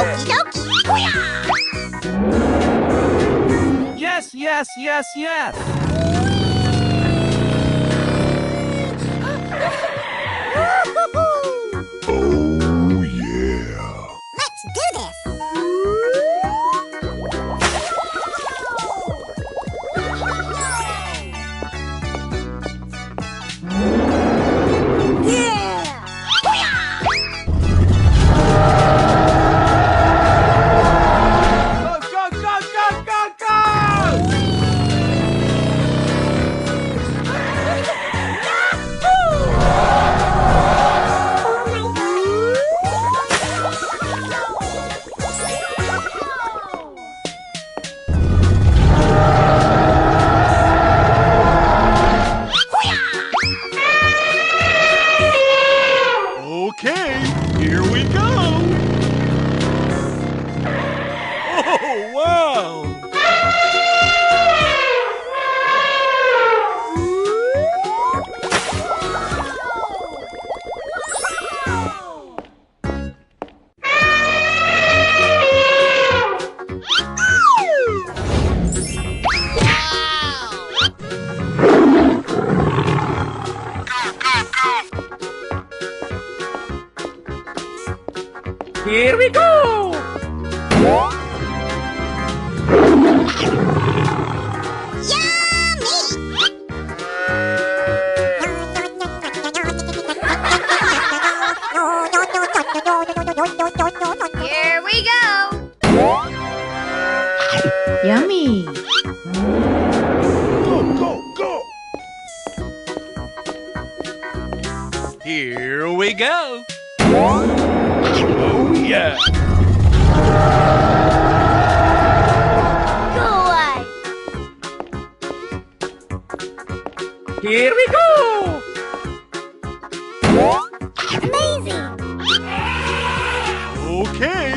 Okie dokie. Hoo-yah! Yes, yes, yes, yes. Oh, yeah. Let's do this. Yeah! Hoo-yah! Go, go, go, go, go, go! Okay, here we go. Oh, wow. Here we go! Here we go. Yummy! Go, go, go. Here we go! Oh, yeah. Go away. Here we go! Amazing. Okay,